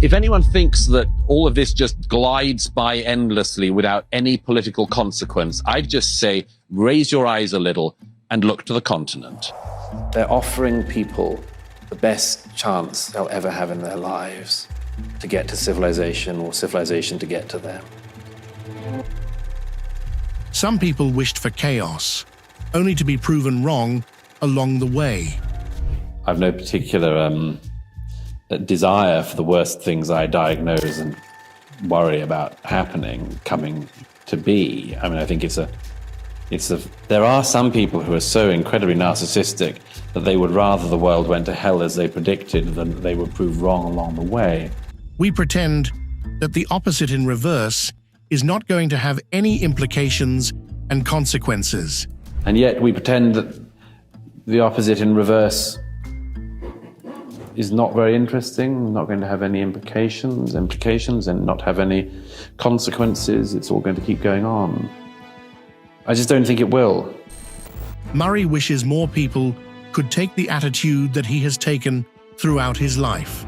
If anyone thinks that all of this just glides by endlessly without any political consequence, I'd just say, raise your eyes a little and look to the continent. They're offering people the best chance they'll ever have in their lives to get to civilization, or civilization to get to them. Some people wished for chaos, only to be proven wrong along the way. I've no particular desire for the worst things I diagnose and worry about happening, coming to be. I mean, I think there are some people who are so incredibly narcissistic that they would rather the world went to hell as they predicted than they would prove wrong along the way. We pretend that the opposite in reverse is not going to have any implications and consequences. And yet we pretend that the opposite in reverse is not very interesting, not going to have any implications and not have any consequences. It's all going to keep going on. I just don't think it will. Murray wishes more people could take the attitude that he has taken throughout his life.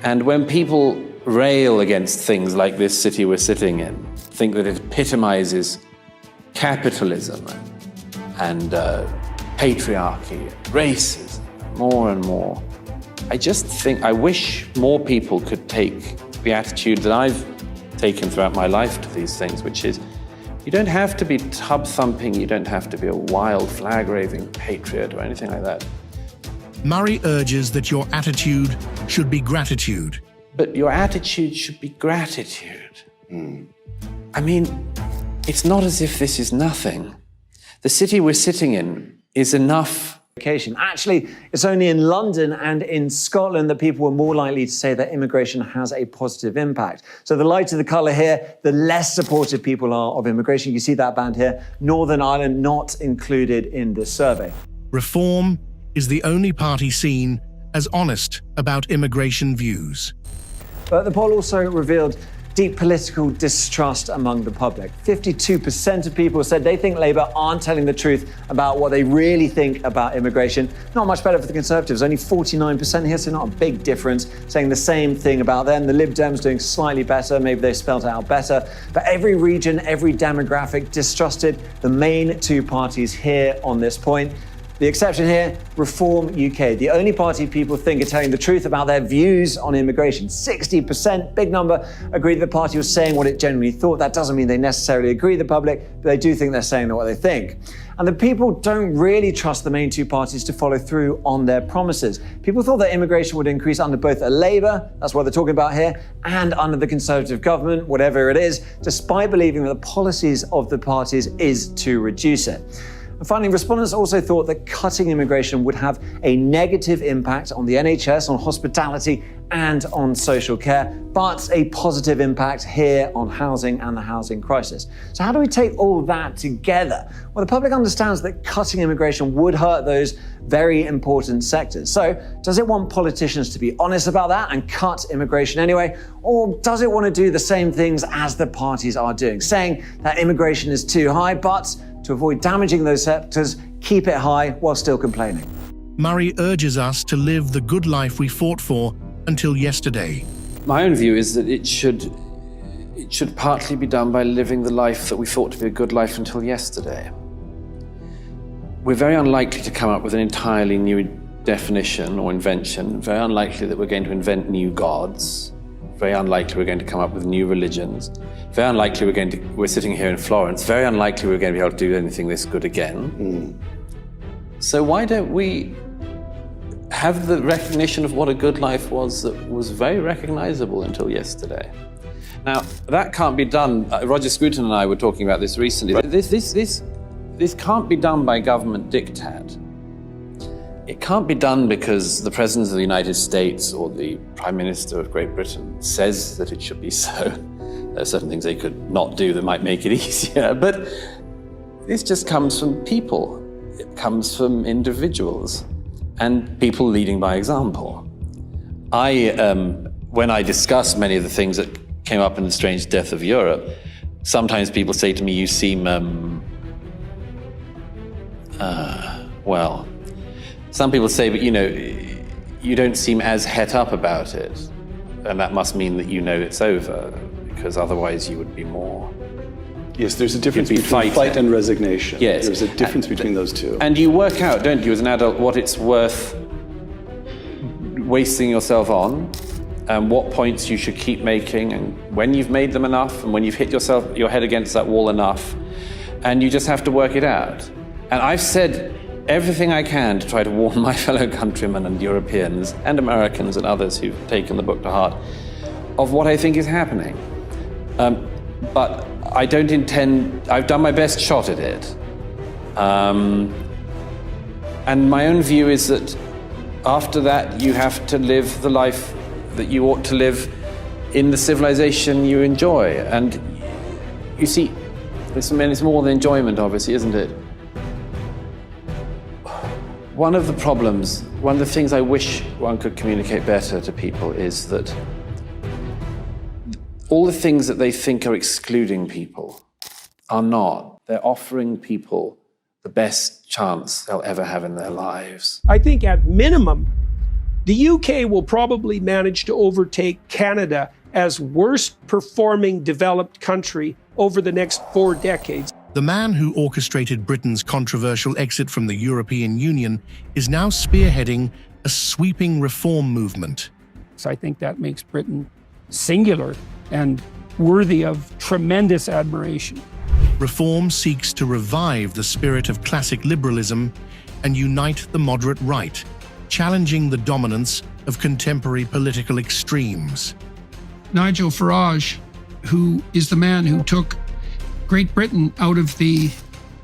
And when people rail against things like this city we're sitting in, think that it epitomizes capitalism and patriarchy, racism, more and more, I wish more people could take the attitude that I've taken throughout my life to these things, which is, you don't have to be tub-thumping, you don't have to be a wild flag-waving patriot or anything like that. Murray urges that your attitude should be gratitude. But your attitude should be gratitude. I mean, it's not as if this is nothing. The city we're sitting in is enough. Actually, it's only in London and in Scotland that people were more likely to say that immigration has a positive impact. So the lighter the colour here, the less supportive people are of immigration. You see that band here, Northern Ireland not included in this survey. Reform is the only party seen as honest about immigration views. But the poll also revealed deep political distrust among the public. 52% of people said they think Labour aren't telling the truth about what they really think about immigration. Not much better for the Conservatives, only 49% here, so not a big difference, saying the same thing about them. The Lib Dems doing slightly better, maybe they spelled it out better. But every region, every demographic distrusted the main two parties here on this point. The exception here, Reform UK, the only party people think are telling the truth about their views on immigration. 60%, big number, agree the party was saying what it genuinely thought. That doesn't mean they necessarily agree with the public, but they do think they're saying what they think. And the people don't really trust the main two parties to follow through on their promises. People thought that immigration would increase under both a Labour, that's what they're talking about here, and under the Conservative government, whatever it is, despite believing that the policies of the parties is to reduce it. And finally, respondents also thought that cutting immigration would have a negative impact on the NHS, on hospitality, and on social care, but a positive impact here on housing and the housing crisis. So how do we take all that together? Well, the public understands that cutting immigration would hurt those very important sectors. So does it want politicians to be honest about that and cut immigration anyway? Or does it want to do the same things as the parties are doing, saying that immigration is too high, but to avoid damaging those sectors, keep it high while still complaining? Murray urges us to live the good life we fought for until yesterday. My own view is that it should partly be done by living the life that we thought to be a good life until yesterday. We're very unlikely to come up with an entirely new definition or invention, very unlikely that we're going to invent new gods, very unlikely we're going to come up with new religions, very unlikely we're sitting here in Florence, very unlikely we're going to be able to do anything this good again. So why don't we have the recognition of what a good life was that was very recognizable until yesterday? Now, that can't be done. Roger Scruton and I were talking about this recently. This can't be done by government diktat. It can't be done because the President of the United States or the Prime Minister of Great Britain says that it should be so. There are certain things they could not do that might make it easier, but this just comes from people. It comes from individuals and people leading by example. When I discuss many of the things that came up in The Strange Death of Europe, sometimes people say to me, you seem, Some people say, but you don't seem as het up about it. And that must mean that you know it's over, because otherwise you would be more... Yes, there's a difference between fighting. fight and resignation. Yes. There's a difference between those two. And you work out, don't you, as an adult, what it's worth wasting yourself on, and what points you should keep making, and when you've made them enough, and when you've hit your head against that wall enough, and you just have to work it out. And I've said everything I can to try to warn my fellow countrymen and Europeans and Americans and others who've taken the book to heart of what I think is happening. But I don't intend, I've done my best shot at it. And my own view is that after that, you have to live the life that you ought to live in the civilization you enjoy. And you see, it's more than enjoyment, obviously, isn't it? One of the problems, one of the things I wish one could communicate better to people is that all the things that they think are excluding people are not. They're offering people the best chance they'll ever have in their lives. I think at minimum, the UK will probably manage to overtake Canada as worst performing developed country over the next 4 decades. The man who orchestrated Britain's controversial exit from the European Union is now spearheading a sweeping reform movement. So I think that makes Britain singular and worthy of tremendous admiration. Reform seeks to revive the spirit of classic liberalism and unite the moderate right, challenging the dominance of contemporary political extremes. Nigel Farage, who is the man who took Great Britain out of the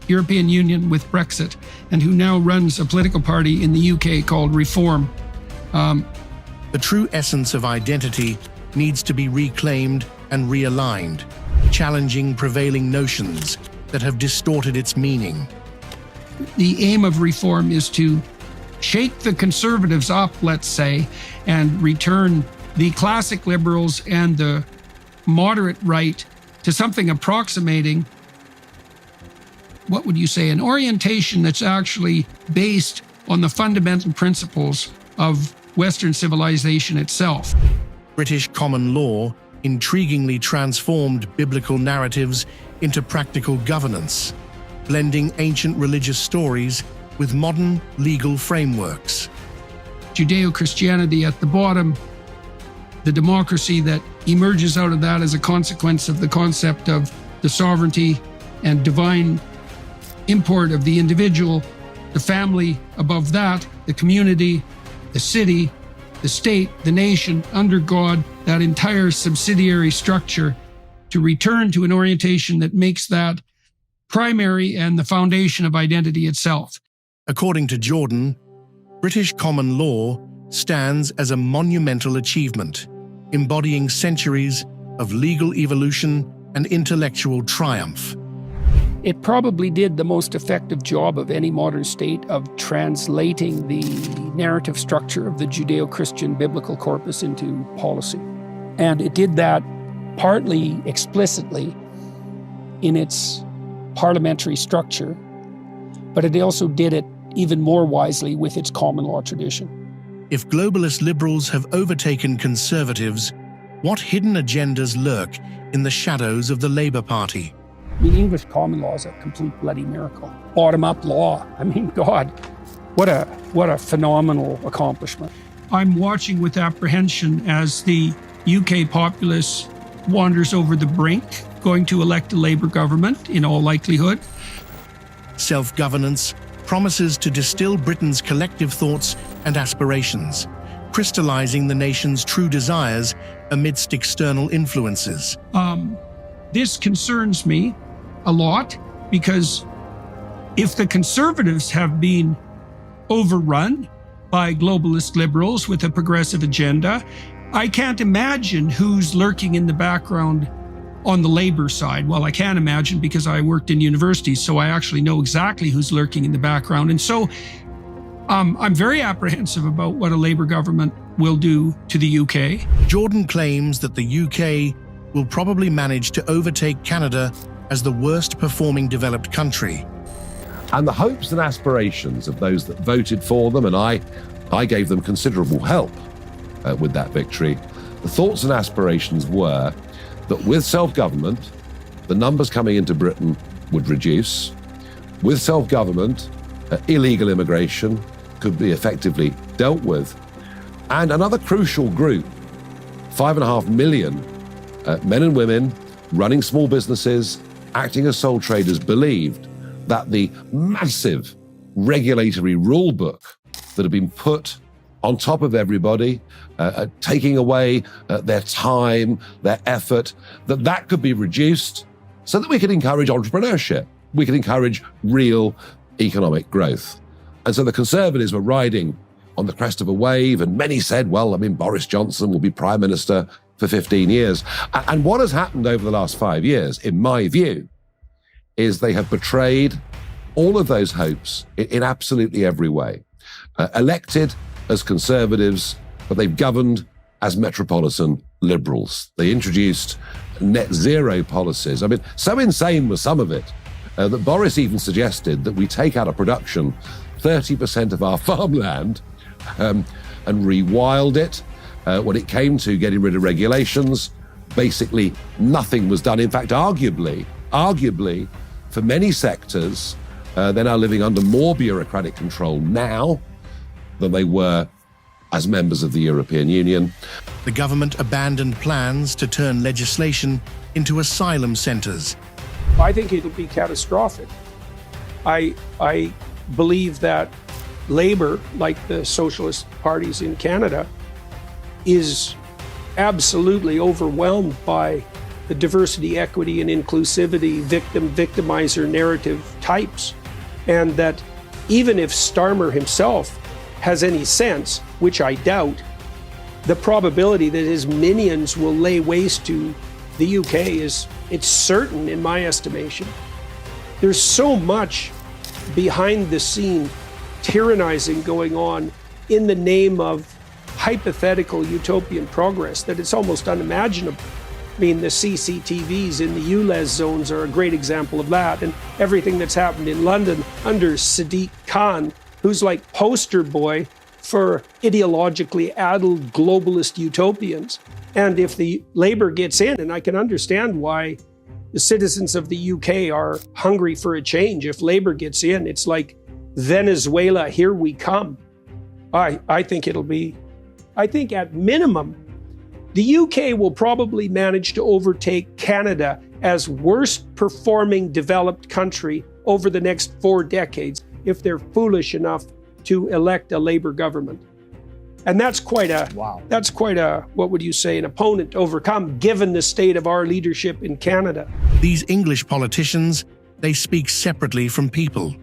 European Union with Brexit, and who now runs a political party in the UK called Reform. The true essence of identity needs to be reclaimed and realigned, challenging prevailing notions that have distorted its meaning. The aim of Reform is to shake the conservatives up, let's say, and return the classic liberals and the moderate right to something approximating, what would you say, an orientation that's actually based on the fundamental principles of Western civilization itself. British common law intriguingly transformed biblical narratives into practical governance, blending ancient religious stories with modern legal frameworks. Judeo-Christianity at the bottom, the democracy that emerges out of that as a consequence of the concept of the sovereignty and divine import of the individual, the family above that, the community, the city, the state, the nation, under God, that entire subsidiary structure, to return to an orientation that makes that primary and the foundation of identity itself. According to Jordan, British common law stands as a monumental achievement, embodying centuries of legal evolution and intellectual triumph. It probably did the most effective job of any modern state of translating the narrative structure of the Judeo-Christian biblical corpus into policy. And it did that partly explicitly in its parliamentary structure, but it also did it even more wisely with its common law tradition. If globalist liberals have overtaken conservatives, what hidden agendas lurk in the shadows of the Labour Party? I mean, English common law is a complete bloody miracle. Bottom-up law. I mean, God, what a phenomenal accomplishment. I'm watching with apprehension as the UK populace wanders over the brink, going to elect a Labour government in all likelihood. Self-governance promises to distill Britain's collective thoughts and aspirations, crystallizing the nation's true desires amidst external influences. This concerns me a lot, because if the Conservatives have been overrun by globalist liberals with a progressive agenda, I can't imagine who's lurking in the background on the Labour side. Well, I can imagine because I worked in universities, so I actually know exactly who's lurking in the background. And so I'm very apprehensive about what a Labour government will do to the UK. Jordan claims that the UK will probably manage to overtake Canada as the worst performing developed country. And the hopes and aspirations of those that voted for them, and I gave them considerable help with that victory, the thoughts and aspirations were that with self-government, the numbers coming into Britain would reduce. With self-government, illegal immigration could be effectively dealt with. And another crucial group, 5.5 million men and women running small businesses, acting as sole traders, believed that the massive regulatory rule book that had been put on top of everybody, taking away their time, their effort, that could be reduced so that we could encourage entrepreneurship. We could encourage real economic growth. And so the Conservatives were riding on the crest of a wave, and many said, well, Boris Johnson will be Prime Minister for 15 years. And what has happened over the last 5 years, in my view, is they have betrayed all of those hopes in absolutely every way. Elected as Conservatives, but they've governed as metropolitan Liberals. They introduced net zero policies. So insane was some of it that Boris even suggested that we take out of production 30% of our farmland and rewild it. When it came to getting rid of regulations, basically nothing was done. In fact, arguably, for many sectors, they're now living under more bureaucratic control now than they were as members of the European Union. The government abandoned plans to turn legislation into asylum centres. I think it'll be catastrophic. I believe that Labour, like the socialist parties in Canada, is absolutely overwhelmed by the diversity, equity, and inclusivity, victimizer narrative types. And that even if Starmer himself has any sense, which I doubt, the probability that his minions will lay waste to the UK it's certain in my estimation. There's so much behind the scene tyrannizing going on in the name of hypothetical utopian progress that it's almost unimaginable. The CCTVs in the ULEZ zones are a great example of that, and everything that's happened in London under Sadiq Khan, who's like poster boy for ideologically addled globalist utopians. And if the Labour gets in, and I can understand why the citizens of the UK are hungry for a change, if Labour gets in, it's like Venezuela, here we come. I think at minimum, the UK will probably manage to overtake Canada as worst performing developed country over the next 4 decades if they're foolish enough to elect a Labour government. And that's quite a, what would you say, an opponent to overcome, given the state of our leadership in Canada. These English politicians, they speak separately from people.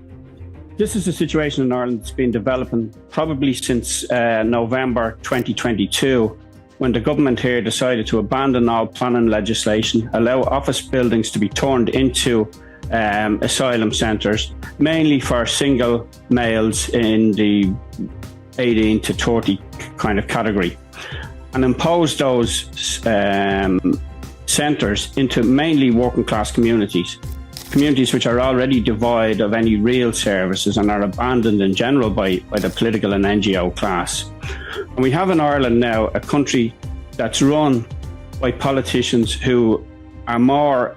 This is a situation in Ireland that's been developing probably since November 2022, when the government here decided to abandon all planning legislation, allow office buildings to be turned into asylum centres, mainly for single males in the 18 to 30 kind of category, and impose those centres into mainly working class communities which are already devoid of any real services and are abandoned in general by the political and NGO class. And we have in Ireland now a country that's run by politicians who are more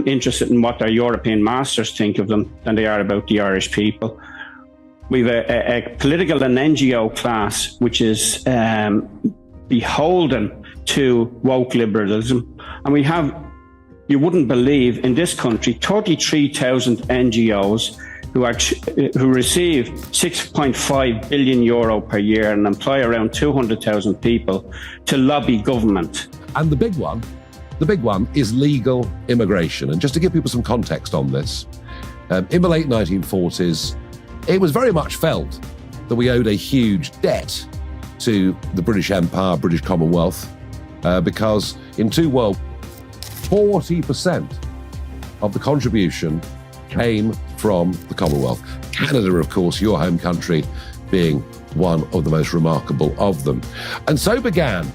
interested in what their European masters think of them than they are about the Irish people. We've a political and NGO class which is beholden to woke liberalism. And we have, you wouldn't believe, in this country, 33,000 NGOs who receive 6.5 billion euro per year and employ around 200,000 people to lobby government. And the big one is legal immigration. And just to give people some context on this, in the late 1940s, it was very much felt that we owed a huge debt to the British Empire, British Commonwealth, because in 2 world, 40% of the contribution came from the Commonwealth. Canada, of course, your home country, being one of the most remarkable of them. And so began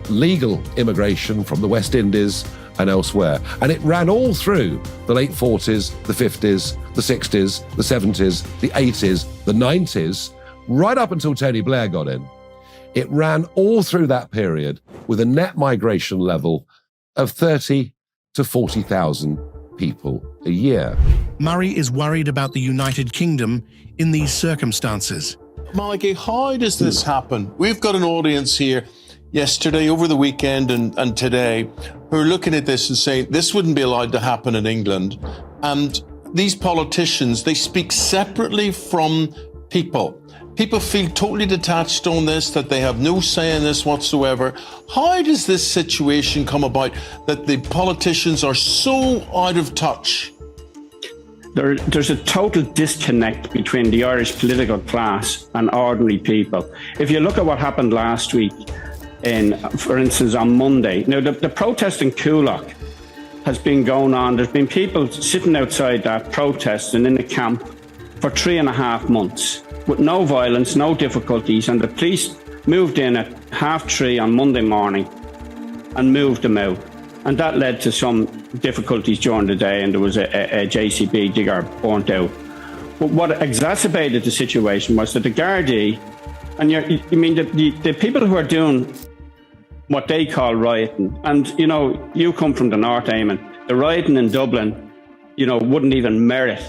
legal immigration from the West Indies and elsewhere. And it ran all through the late 40s, the 50s, the 60s, the 70s, the 80s, the 90s, right up until Tony Blair got in. It ran all through that period with a net migration level of 30 to 40,000 people a year. Murray is worried about the United Kingdom in these circumstances. Mikey, how does this happen? We've got an audience here yesterday, over the weekend and today who are looking at this and saying this wouldn't be allowed to happen in England. And these politicians, they speak separately from people. People feel totally detached on this, that they have no say in this whatsoever. How does this situation come about that the politicians are so out of touch? There's a total disconnect between the Irish political class and ordinary people. If you look at what happened last week, for instance, on Monday, now the protest in Coolock has been going on. There's been people sitting outside that protest and in the camp for 3.5 months with no violence, no difficulties, and the police moved in at 3:30 on Monday morning and moved them out. And that led to some difficulties during the day, and there was a JCB digger burnt out. But what exacerbated the situation was that the Gardaí, and the people who are doing what they call rioting, and you come from the North, Eamon, the rioting in Dublin, wouldn't even merit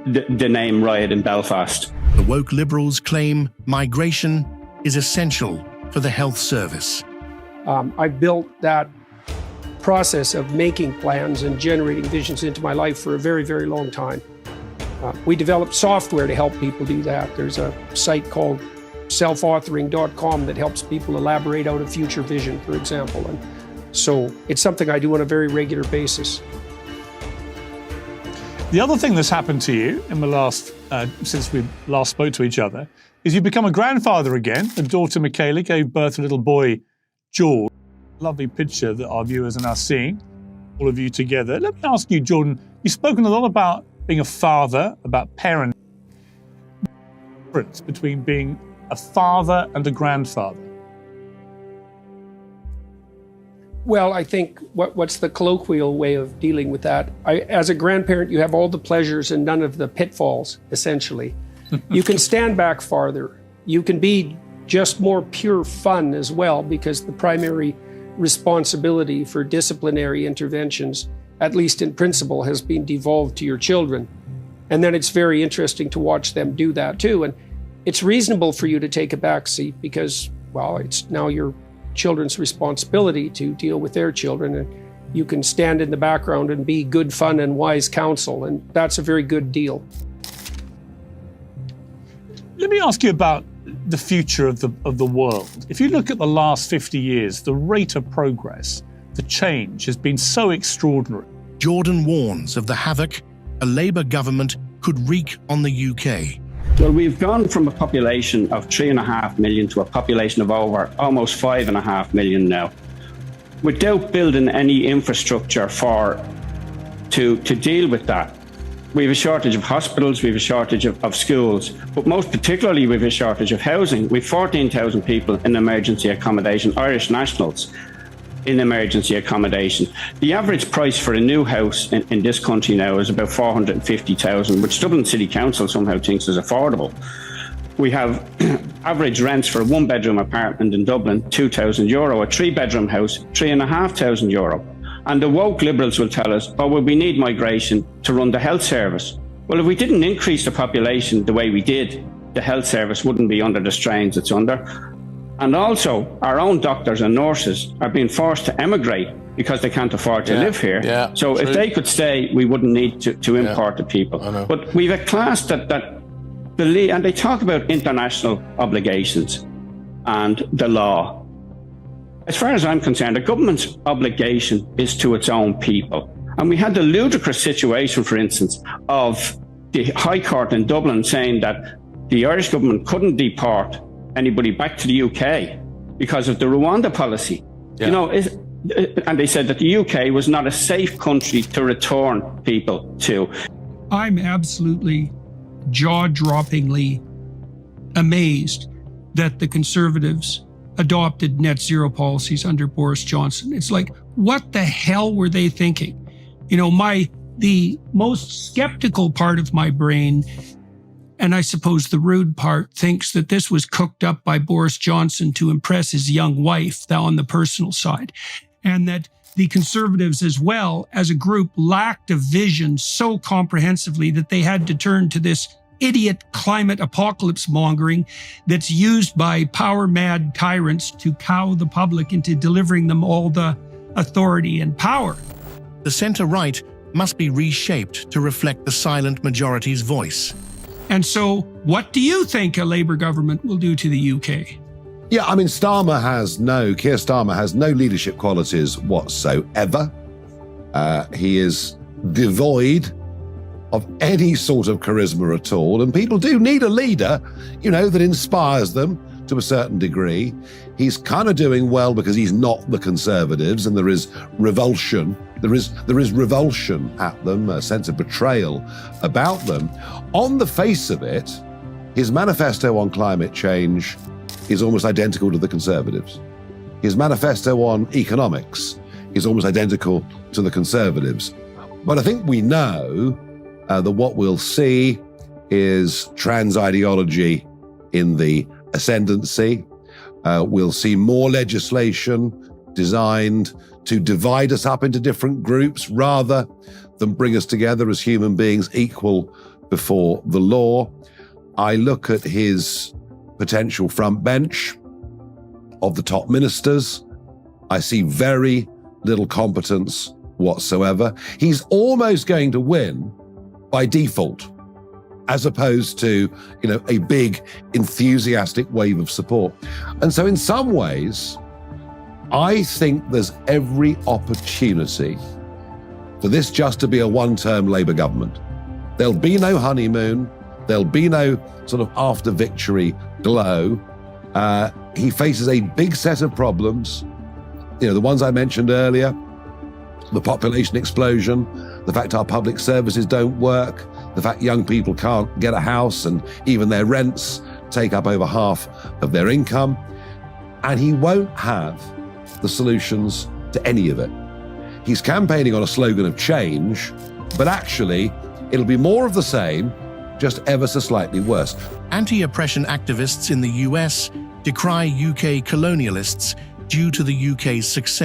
the name riot in Belfast. The woke liberals claim migration is essential for the health service. I built that process of making plans and generating visions into my life for a very, very long time. We developed software to help people do that. There's a site called selfauthoring.com that helps people elaborate out a future vision, for example. And so it's something I do on a very regular basis. The other thing that's happened to you in the last, since we last spoke to each other, is you've become a grandfather again. The daughter Michaela gave birth to a little boy, George. Lovely picture that our viewers are now seeing, all of you together. Let me ask you, Jordan, you've spoken a lot about being a father, about parenting. What's the difference between being a father and a grandfather? Well, I think what's the colloquial way of dealing with that? As a grandparent, you have all the pleasures and none of the pitfalls, essentially. You can stand back farther. You can be just more pure fun as well, because the primary responsibility for disciplinary interventions, at least in principle, has been devolved to your children. And then it's very interesting to watch them do that too. And it's reasonable for you to take a back seat because, well, it's now your children's responsibility to deal with their children, and you can stand in the background and be good fun and wise counsel, and that's a very good deal. Let me ask you about the future of the world. If you look at the last 50 years, the rate of progress, the change has been so extraordinary. Jordan warns of the havoc a Labour government could wreak on the UK. Well, we've gone from a population of 3.5 million to a population of over almost 5.5 million now, without building any infrastructure to deal with that. We have a shortage of hospitals, we have a shortage of schools, but most particularly we have a shortage of housing. We have 14,000 people in emergency accommodation, Irish nationals in emergency accommodation. The average price for a new house in this country now is about 450,000, which Dublin City Council somehow thinks is affordable. We have average rents for a one-bedroom apartment in Dublin, €2,000, a three-bedroom house, €3,500. And the woke liberals will tell us, oh, well, we need migration to run the health service. Well, if we didn't increase the population the way we did, the health service wouldn't be under the strains it's under. And also, our own doctors and nurses are being forced to emigrate because they can't afford to live here. Yeah, so true. If they could stay, we wouldn't need to import the people. But we've a class that believe, and they talk about international obligations and the law. As far as I'm concerned, the government's obligation is to its own people. And we had the ludicrous situation, for instance, of the High Court in Dublin saying that the Irish government couldn't deport anybody back to the UK because of the Rwanda policy. Yeah. And they said that the UK was not a safe country to return people to. I'm absolutely jaw-droppingly amazed that the Conservatives adopted net zero policies under Boris Johnson. It's like, what the hell were they thinking? The most skeptical part of my brain and I suppose the rude part, thinks that this was cooked up by Boris Johnson to impress his young wife on the personal side, and that the Conservatives as well as a group lacked a vision so comprehensively that they had to turn to this idiot climate apocalypse mongering that's used by power-mad tyrants to cow the public into delivering them all the authority and power. The centre-right must be reshaped to reflect the silent majority's voice. And so, what do you think a Labour government will do to the UK? Yeah, I mean, Keir Starmer has no leadership qualities whatsoever. He is devoid of any sort of charisma at all. And people do need a leader, that inspires them to a certain degree. He's kind of doing well because he's not the Conservatives, and there is revulsion. There is revulsion at them, a sense of betrayal about them. On the face of it, his manifesto on climate change is almost identical to the Conservatives. His manifesto on economics is almost identical to the Conservatives. But I think we know that what we'll see is trans ideology in the ascendancy. We'll see more legislation designed to divide us up into different groups rather than bring us together as human beings equal before the law. I look at his potential front bench of the top ministers. I see very little competence whatsoever. He's almost going to win by default, as opposed to, a big enthusiastic wave of support. And so in some ways, I think there's every opportunity for this just to be a one-term Labour government. There'll be no honeymoon. There'll be no sort of after-victory glow. He faces a big set of problems. The ones I mentioned earlier, the population explosion, the fact our public services don't work, the fact young people can't get a house and even their rents take up over half of their income. And he won't have the solutions to any of it. He's campaigning on a slogan of change, but actually it'll be more of the same, just ever so slightly worse. Anti-oppression activists in the US decry UK colonialists due to the UK's success.